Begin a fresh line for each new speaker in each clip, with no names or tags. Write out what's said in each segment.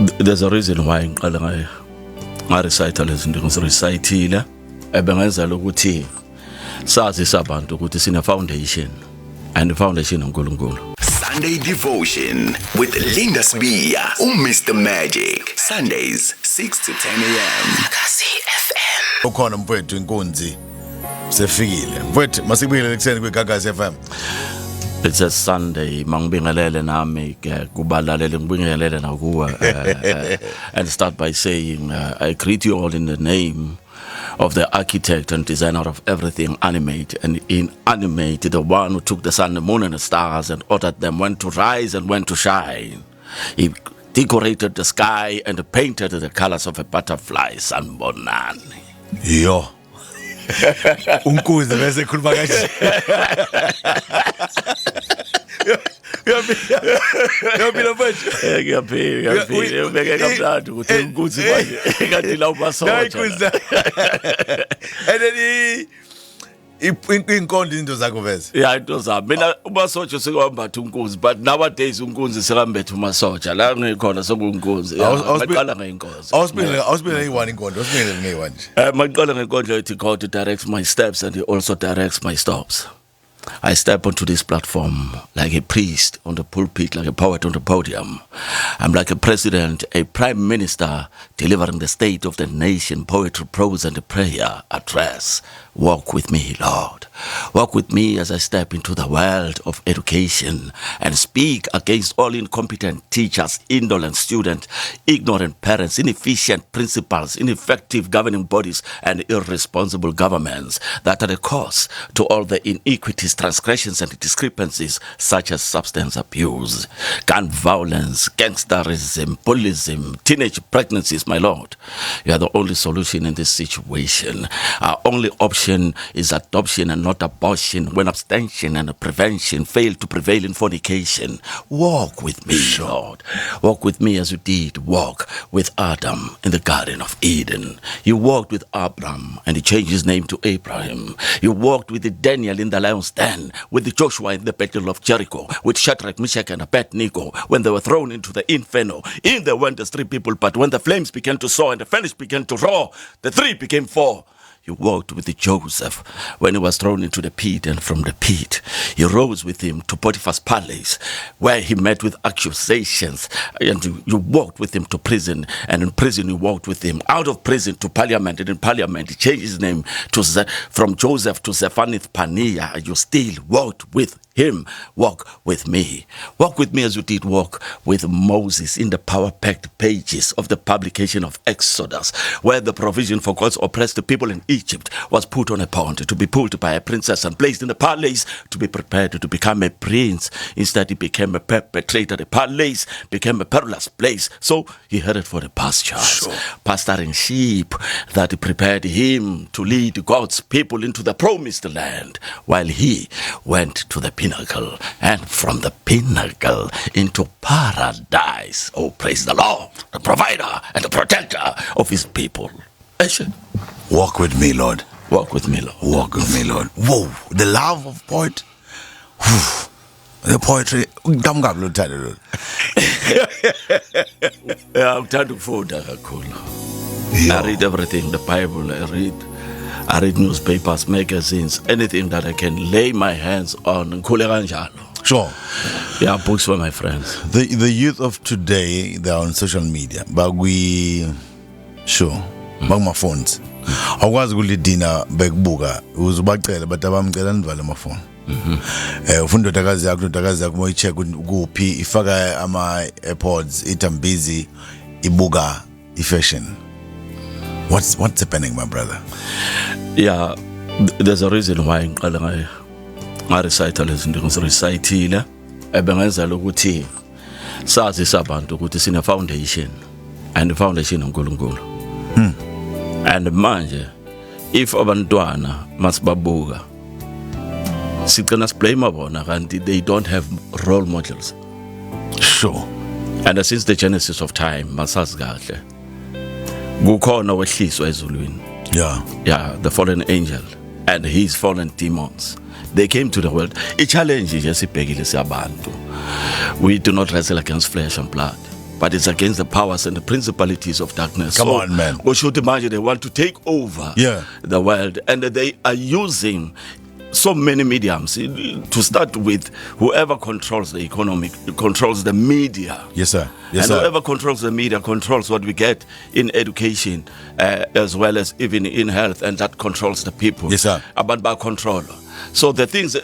There's a reason why ngiqala ngarecite lezi zinto ngizirecitile ebengenza ukuthi sazi sabantu ukuthi sine foundation and the foundation uNkulunkulu.
Sunday Devotion with Linda Sibia, Mr. Magic. Sundays 6 to 10 a.m. Kasi FM.
Ukhona mfowethu inkunzi sefikile. Mfowethu masibuyele ekseni kwiGagasi FM.
It's a Sunday mangibingelele nami ke kubalalele ngibingelele nakuwe and start by saying I greet you all in the name of the architect and designer of everything animate and inanimate, the one who took the sun, the moon and the stars and ordered them when to rise and when to shine. He decorated the sky and painted the colors of a butterfly, sanibonani.
Yo. Unkuze bese khuluma kanje. Yaphila mfethu.
Ngiyaphila ubeke kamnandi ukuthi unkuzi manje kanti la ubasoja.
And then inkondo into zakho vese.
Yeah, into zami. Mina ubasoja sekwambatha unkuzi, but nowadays unkuzi sekambethe umasoja. La ngikhona sokunkuzi. Maqala ngeinkozo.
Awusibile ngeyi-1 inkondo, awusibile ngeyi-1 nje.
Maqala ngenkondlo ethi God directs my steps and he also directs my stops. I step onto this platform like a priest on the pulpit, like a poet on the podium. I'm like a president, a prime minister, delivering the state of the nation, poetry, prose, and a prayer address. Walk with me, Lord. Walk with me as I step into the world of education and speak against all incompetent teachers, indolent students, ignorant parents, inefficient principals, ineffective governing bodies, and irresponsible governments that are the cause to all the iniquities, transgressions, and discrepancies such as substance abuse, gun violence, gangsterism, bullyism, teenage pregnancies, my Lord. You are the only solution in this situation. Our only option is adoption and not abortion when abstention and prevention fail to prevail in fornication. Walk with me, Lord. Walk with me as you did walk with Adam in the Garden of Eden. You walked with Abraham and he changed his name to Abraham. You walked with Daniel in the lion's den, with Joshua in the battle of Jericho, with Shadrach, Meshach, and Abednego when they were thrown into the inferno. In there went the 3 people, but when the flames began to soar and the furnace began to roar, the 3 became 4. You walked with Joseph when he was thrown into the pit, and from the pit you rose with him to Potiphar's palace, where he met with accusations, and you walked with him to prison, and in prison you walked with him out of prison to parliament, and in parliament he changed his name to from Joseph to Zephaniah. You still walked with him. Walk with me. Walk with me as you did walk with Moses in the power-packed pages of the publication of Exodus, where the provision for God's oppressed people in Egypt was put on a pond to be pulled by a princess and placed in the palace to be prepared to become a prince. Instead, he became a perpetrator. The palace became a perilous place, so he headed for the pastures, pasturing sheep that prepared him to lead God's people into the promised land, while he went to the pinnacle, and from the pinnacle into paradise. Oh, praise the Lord, the provider and the protector of his people.
Walk with me, Lord.
Walk with me, Lord.
Walk with me, Lord. Whoa, the love of poet. The poetry.
Yeah, I'm trying to food. I read everything, the Bible, I read newspapers, magazines, anything that I can lay my hands on.
Sure.
Yeah, books for my friends.
The youth of today, they're on social media, but my phones. Awukwazi ukulidina bekubuka uzubacela but abamcela nivale amafoni. Ufunda indodakazi yakho moyicheck kuphi ifaka ama AirPods I'm busy ibuka ifashion. What's happening, my brother?
Yeah, there's a reason why ngiqala ngarecite lezi zinto ngizirecitile ebengenza ukuthi sazi sabantu ukuthi sine foundation and the foundation uNkulunkulu. And manje if abantwana masibabuka sigcina siblame bona kanti they don't have role models.
Sure.
And since the genesis of time masazi kahle kukhona wehliswa ezulwini. Yeah, the fallen angel and his fallen demons. They came to the world. A challenge is just sibhekile siyabantu. We do not wrestle against flesh and blood. but it's against the powers and the principalities of darkness.
Come on, man.
We should imagine they want to take over the world, and they are using so many mediums. To start with, whoever controls the economy controls the media.
Yes, sir. Yes,
and
sir.
whoever controls the media controls what we get in education, as well as even in health, and that controls the people.
Yes, sir.
Abantu ba control. So the things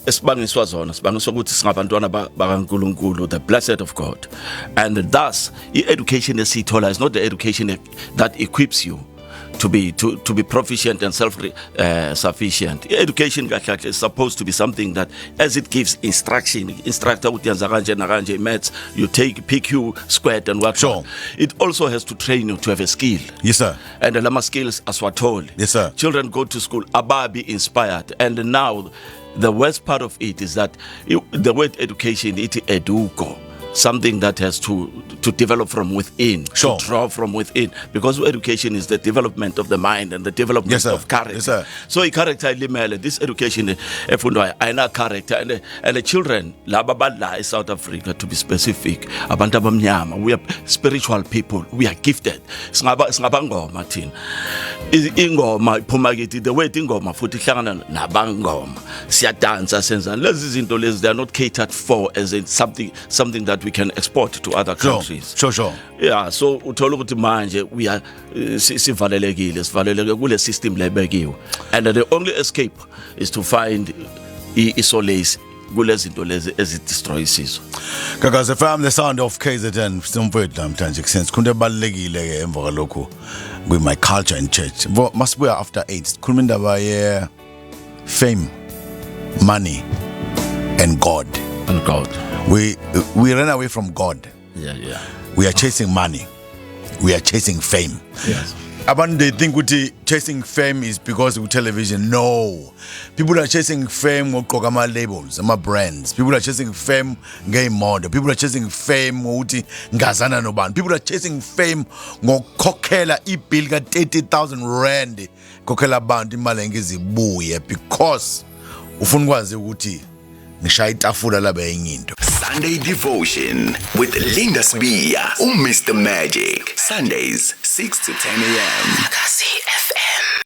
esibangiswa zona sibangiswa ukuthi singabantwana bakaNkulunkulu, the blessed of God, and thus education esithola is not the education that equips you to be proficient and self-sufficient. Education is supposed to be something that, as it gives instruction, instructor maths, you take PQ squared and work.
Sure.
It also has to train you to have a skill.
Yes, sir.
And the lama skills as we're told.
Yes, sir.
Children go to school, ababi inspired, and now the worst part of it is that the word education, it educo. Something that has to develop from within,
sure.
to draw from within, because education is the development of the mind and the development of character.
Yes, sir.
So I character this education I know character, and the children laba in South Africa, to be specific, abantu abamnyama, we are spiritual people, we are gifted. Singabangoma thina ingoma iphuma kithi, the way ingoma futhi ihlangana nabangoma siyadansa senza lezi zinto lezi, they are not catered for as in something that we can export to other countries.
Sure.
Yeah, so uthola ukuthi manje we are sivalelekile kule system lebekiwe, and the only escape is to find isolace kulezinto lezi ezidestroy isizwe.
Kakaze FM, the sound of KZN simfethu namhlanje kusenze kunto ebalekile ke emva kwalokho with my culture in church. Must be after 8 sikhuluma indaba ye fame, money and God.
And God.
We ran away from God.
Yeah.
We are chasing money. We are chasing fame.
Yes.
Abantu, they think chasing fame is because of television. No. People are chasing fame ngokugqoka ama labels, ama brands. People are chasing fame game model. People are chasing fame ngokuthi ngazana nobani. People are chasing fame ngokukhokhela ibill ka 30,000 rand. Khokhela abantu imali engizibuye because ufuna ukwazi ukuthi ngishaya itafula labe yenye into.
Sunday Devotion with Linda Sbiya, Mr. Magic. Sundays 6 to 10 a.m.